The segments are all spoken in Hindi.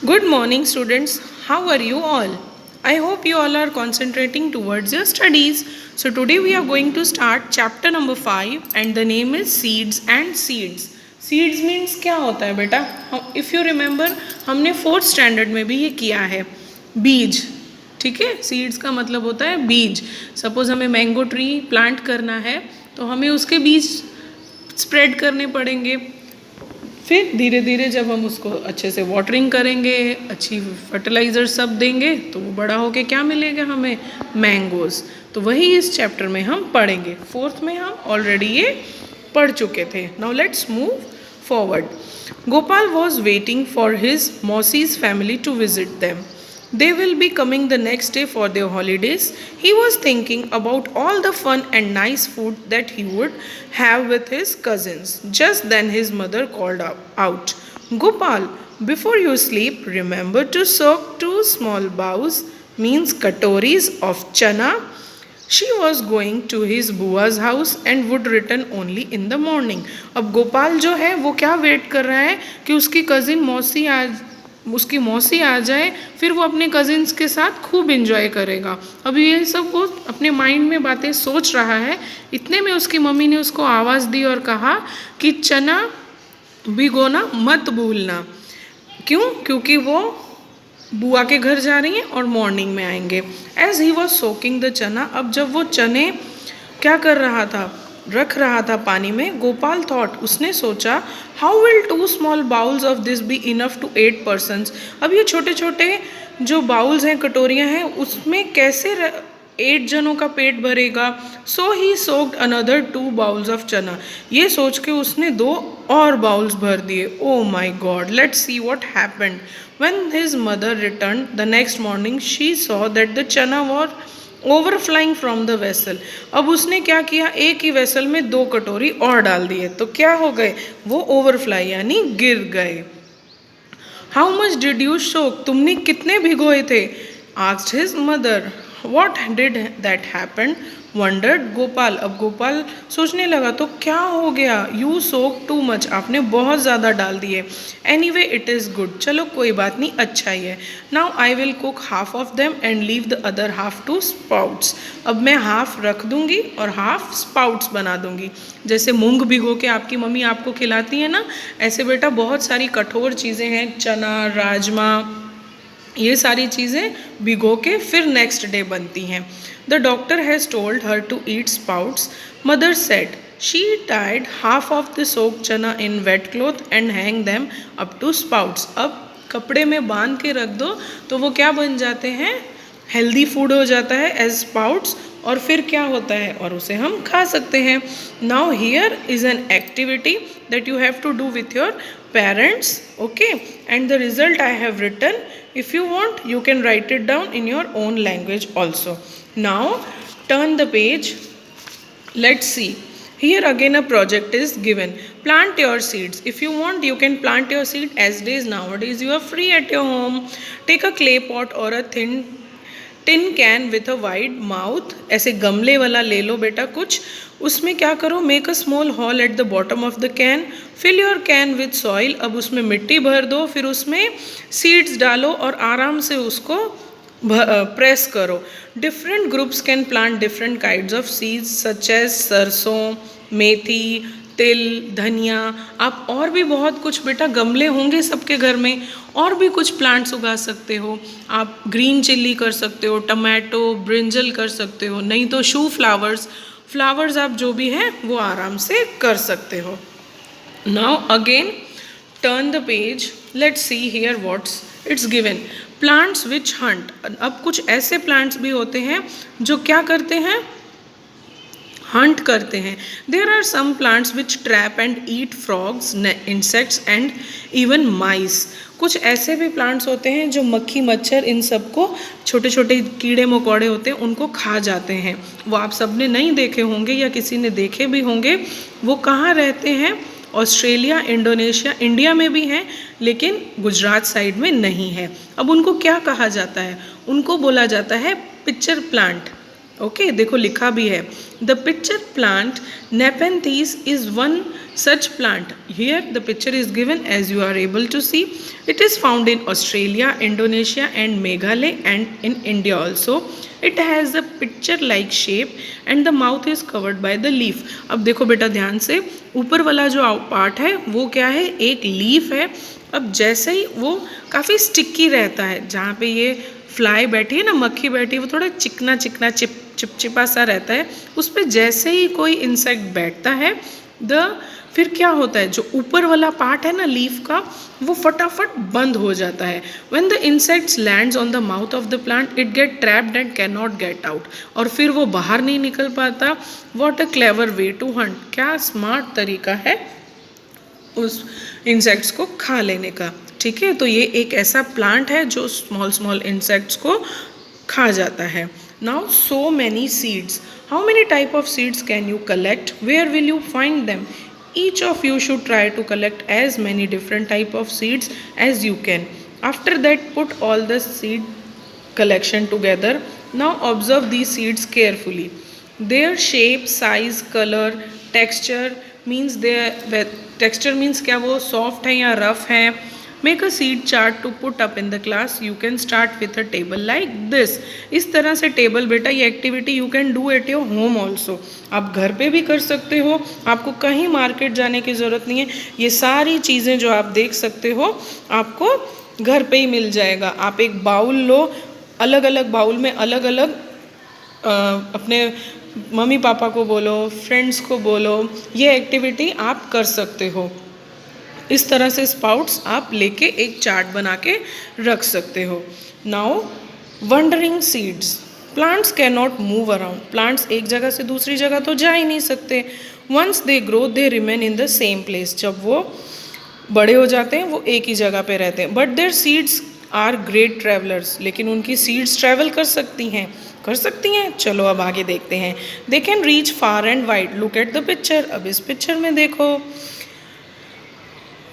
Good morning, students. How are you all? I hope you all are concentrating towards your studies. So, today we are going to start chapter number 5 and the name is Seeds and Seeds. Seeds means क्या होता है बेटा? If you remember, हमने 4th standard में भी ये किया है. बीज. ठीक है, सीड्स का मतलब होता है बीज. सपोज हमें मैंगो ट्री प्लांट करना है तो हमें उसके बीज स्प्रेड करने पड़ेंगे. फिर धीरे धीरे जब हम उसको अच्छे से वाटरिंग करेंगे, अच्छी फर्टिलाइज़र सब देंगे तो वो बड़ा होके क्या मिलेगा हमें? मैंगोज़. तो वही इस चैप्टर में हम पढ़ेंगे. 4th में हम ऑलरेडी ये पढ़ चुके थे. Now let's move forward. Gopal was waiting for his मौसीज family to visit them. They will be coming the next day for their holidays. He was thinking about all the fun and nice food that he would have with his cousins. Just then his mother called out, Gopal, before you sleep, remember to soak 2 small bowls, means katoris of chana. She was going to his bua's house and would return only in the morning. अब गोपाल जो है वो क्या वेट कर रहा है कि उसकी कज़िन उसकी मौसी आ जाए, फिर वो अपने कजिन्स के साथ खूब इन्जॉय करेगा. अभी ये सब वो अपने माइंड में बातें सोच रहा है. इतने में उसकी मम्मी ने उसको आवाज़ दी और कहा कि चना भिगोना मत भूलना. क्यों? क्योंकि वो बुआ के घर जा रही हैं और मॉर्निंग में आएंगे. As he was soaking the chana, अब जब वो चने क्या कर रहा था, रख रहा था पानी में, गोपाल थॉट, उसने सोचा, how will 2 small bowls of this be enough to 8 persons. अब ये छोटे छोटे जो बाउल्स हैं, कटोरियाँ हैं, उसमें कैसे 8 जनों का पेट भरेगा. सो ही सोक्ड अनदर 2 बाउल्स ऑफ चना. ये सोच के उसने 2 और बाउल्स भर दिए. Oh my God, let's see what happened. When his mother return the next morning she saw that the chana was overflowing from the vessel. अब उसने क्या किया, एक ही वेसल में 2 कटोरी और डाल दिए तो क्या हो गए, वो ओवरफ्लाई यानी गिर गए. How much did you soak, तुमने कितने भिगोए थे? Asked his mother. What did that happen, wondered Gopal. अब गोपाल सोचने लगा तो क्या हो गया. यू सोक टू मच, आपने बहुत ज़्यादा डाल दिए. एनीवे इट इज़ गुड, चलो कोई बात नहीं, अच्छा ही है. Now I will cook half of them and leave the other half to sprouts. अब मैं हाफ रख दूंगी और हाफ स्पाउट्स बना दूंगी. जैसे मूंग भिगो के आपकी मम्मी आपको खिलाती है ना, ऐसे बेटा बहुत सारी कठोर चीज़ें हैं, चना, राजमा, ये सारी चीज़ें भिगो के फिर नेक्स्ट डे बनती हैं. The doctor has told her to eat sprouts, mother said. She tied half of the soak chana in wet cloth and hang them up to sprouts. अब कपड़े में बांध के रख दो तो वो क्या बन जाते हैं, हेल्दी फूड हो जाता है एज स्पाउट्स, और फिर क्या होता है, और उसे हम खा सकते हैं. Now here is an activity that you have to do with your parents, okay, and the result I have written. If you want, you can write it down in your own language also. Now turn the page. Let's see. Here again a project is given. Plant your seeds. If you want, you can plant your seed as days nowadays you are free at your home. Take a clay pot or a tin can with a wide mouth. ऐसे गमले वाला ले लो बेटा कुछ, उसमें क्या करो, make a small hole at the bottom of the can. Fill your can with soil. अब उसमें मिट्टी भर दो, फिर उसमें सीड्स डालो और आराम से उसको प्रेस करो. Different groups can plant different kinds of seeds such as sarson, methi, तिल, धनिया. आप और भी बहुत कुछ बेटा, गमले होंगे सबके घर में, और भी कुछ प्लांट्स उगा सकते हो. आप ग्रीन चिल्ली कर सकते हो, टमाटो, ब्रिंजल कर सकते हो, नहीं तो शू फ्लावर्स आप जो भी हैं वो आराम से कर सकते हो. Now again turn the page. Let's see here what's it's given. Plants witch hunt. अब कुछ ऐसे प्लांट्स भी होते हैं जो क्या करते हैं, हंट करते हैं. There are some plants which trap and eat frogs, insects and even mice. कुछ ऐसे भी प्लांट्स होते हैं जो मक्खी, मच्छर, इन सबको, छोटे छोटे कीड़े मकोड़े होते हैं, उनको खा जाते हैं. वो आप सब ने नहीं देखे होंगे या किसी ने देखे भी होंगे. वो कहाँ रहते हैं, ऑस्ट्रेलिया, इंडोनेशिया, इंडिया में भी हैं लेकिन गुजरात साइड में नहीं है. अब उनको क्या कहा जाता है, उनको बोला जाता है पिक्चर प्लांट. ओके देखो लिखा भी है the picture plant nepenthes is one such plant. Here the picture is given as you are able to see. It is found in Australia, Indonesia and Meghalaya and in India also. It has a picture like shape and the mouth is covered by the leaf. अब देखो बेटा ध्यान से ऊपर वाला जो पार्ट है वो क्या है एक लीफ है. अब जैसे ही वो काफ़ी स्टिकी रहता है जहाँ पे ये फ्लाई बैठी है ना मक्खी बैठी है वो थोड़ा चिकना चिकना चिपचिपा सा रहता है. उस पर जैसे ही कोई इंसेक्ट बैठता है फिर क्या होता है जो ऊपर वाला पार्ट है ना लीफ का वो फटाफट बंद हो जाता है. When the insects lands on the mouth of the plant it get trapped and can not get out. और फिर वो बाहर नहीं निकल पाता. What a clever way to hunt. क्या स्मार्ट तरीका है उस इंसेक्ट्स को खा लेने का. ठीक है तो ये एक ऐसा प्लांट है जो स्मॉल स्मॉल इंसेक्ट्स को खा जाता है. Now so many seeds. How many type of seeds can you collect. Where will you find them. Each of you should try to collect as many different type of seeds as you can. After that put all the seed collection together. Now observe these seeds carefully. Their shape, size, color, texture means texture means क्या वो soft है या rough है. Make a seed chart to put up in the class. You can start with a table like this. इस तरह से टेबल बेटा ये activity you can do at your home also. आप घर पे भी कर सकते हो. आपको कहीं मार्केट जाने की ज़रूरत नहीं है. ये सारी चीज़ें जो आप देख सकते हो आपको घर पे ही मिल जाएगा. आप एक बाउल लो. अलग अलग बाउल में अलग अलग अपने मम्मी पापा को बोलो फ्रेंड्स को बोलो ये एक्टिविटी आप कर सकते हो. इस तरह से स्पाउट्स आप लेके एक चार्ट बना के रख सकते हो. Now wondering seeds. Plants can not move around. Plants एक जगह से दूसरी जगह तो जा ही नहीं सकते. Once they grow they remain in the same place. जब वो बड़े हो जाते हैं वो एक ही जगह पे रहते हैं. But their seeds are great travellers. लेकिन उनकी सीड्स ट्रैवल कर सकती हैं. चलो अब आगे देखते हैं. They can reach far and wide. Look at the picture. अब इस पिक्चर में देखो.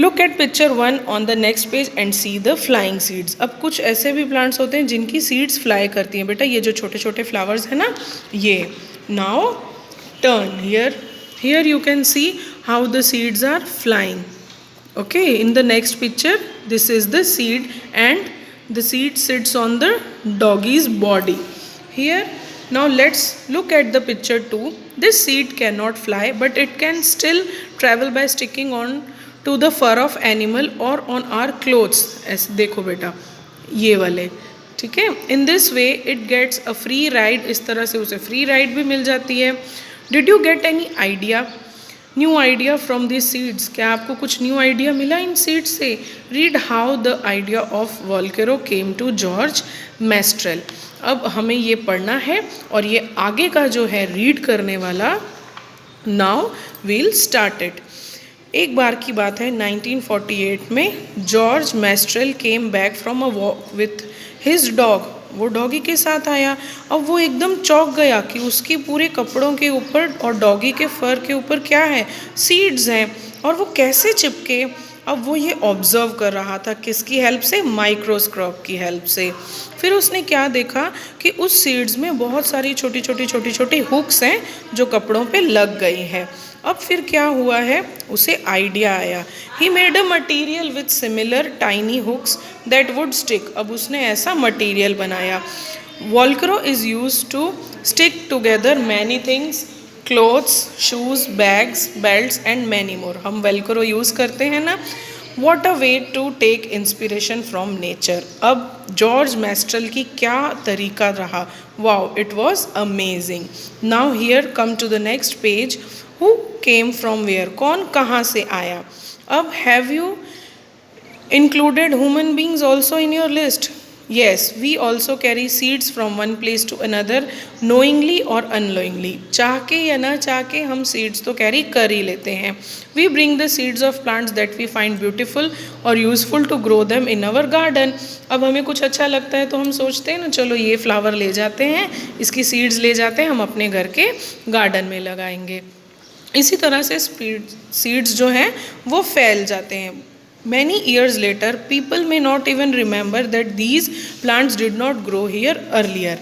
Look at picture 1 on the next page and see the flying seeds. अब कुछ ऐसे भी प्लांट्स होते हैं जिनकी सीड्स फ्लाई करती हैं. बेटा ये जो छोटे छोटे फ्लावर्स हैं ना ये. Now turn here you can see how the seeds are flying. Okay in the next picture this is the seed and the seed sits on the doggy's body. Here now let's look at the picture 2. This seed cannot fly but it can still travel by sticking on to the fur of animal or on our clothes. ऐसे देखो बेटा ये वाले. ठीक है in this way it gets a free ride. इस तरह से उसे फ्री राइड भी मिल जाती है. Did you get any idea new idea from this seeds. क्या आपको कुछ न्यू आइडिया मिला इन सीड्स से. Read how the idea of velcro came to George Mestral. अब हमें ये पढ़ना है और ये आगे का जो है रीड करने वाला. Now we'll start it. एक बार की बात है 1948 में George Mestral came back from a walk with his dog. वो डॉगी के साथ आया. अब वो एकदम चौंक गया कि उसके पूरे कपड़ों के ऊपर और डॉगी के फर के ऊपर क्या है सीड्स हैं और वो कैसे चिपके. अब वो ये ऑब्जर्व कर रहा था किसकी हेल्प से माइक्रोस्कोप की हेल्प से. फिर उसने क्या देखा कि उस सीड्स में बहुत सारी छोटी छोटी हुक्स हैं जो कपड़ों पे लग गई हैं. अब फिर क्या हुआ है उसे आइडिया आया. He made a material with similar tiny hooks that would stick. अब उसने ऐसा मटीरियल बनाया. Velcro is use to stick together many things. Clothes, shoes, bags, belts and many more. हम वेलक्रो यूज़ करते हैं ना. What a way to take inspiration from nature. अब जॉर्ज मेस्ट्रेल की क्या तरीका रहा. Wow it was amazing. Now here come to the next page. Who came from where. कौन कहाँ से आया. अब have you included human beings also in your list. Yes, we also carry seeds from one place to another, knowingly or unknowingly. चाह के या ना चाह के हम seeds तो carry कर ही लेते हैं. We bring the seeds of plants that we find beautiful or useful to grow them in our garden. अब हमें कुछ अच्छा लगता है तो हम सोचते हैं ना चलो ये फ्लावर ले जाते हैं, इसकी seeds ले जाते हैं, हम अपने घर के गार्डन में लगाएंगे. इसी तरह से seeds जो हैं वो फैल जाते हैं. Many years later, people may not even remember that these plants did not grow here earlier.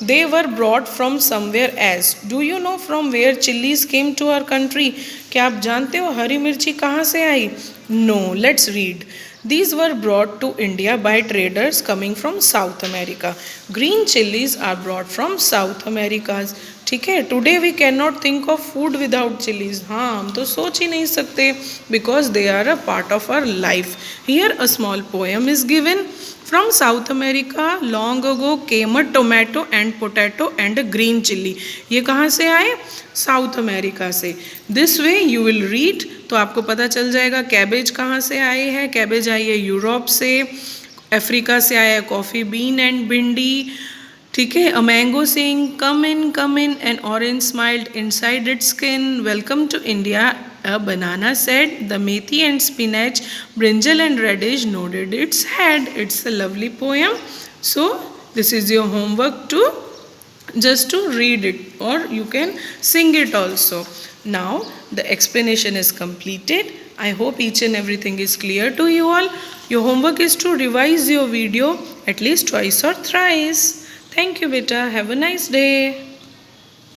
they were brought from somewhere else. Do you know from where chilies came to our country? क्या आप जानते हो हरी मिर्ची कहाँ से आई? No, let's read. These were brought to India by traders coming from South America. Green chilies are brought from South America. ठीक है, today we can not think of food without chillies. हाँ, हम तो सोच ही नहीं सकते because they are a part of our life. Here a small poem is given. From South America long ago came a tomato and potato and a green chili. ये कहाँ से आए? साउथ अमेरिका से. This way you will read, तो आपको पता चल जाएगा कैबेज कहाँ से आए हैं. कैबेज आई है यूरोप से. अफ्रीका से आया कॉफ़ी बीन एंड भिंडी. ठीक है, a mango sing come in an orange smiled inside its skin. Welcome to India. A banana said, the methi and spinach, brinjal and radish nodded its head. It's a lovely poem. So this is your homework to just to read it, or you can sing it also. Now the explanation is completed. I hope each and everything is clear to you all. Your homework is to revise your video at least twice or thrice. Thank you beta. Have a nice day.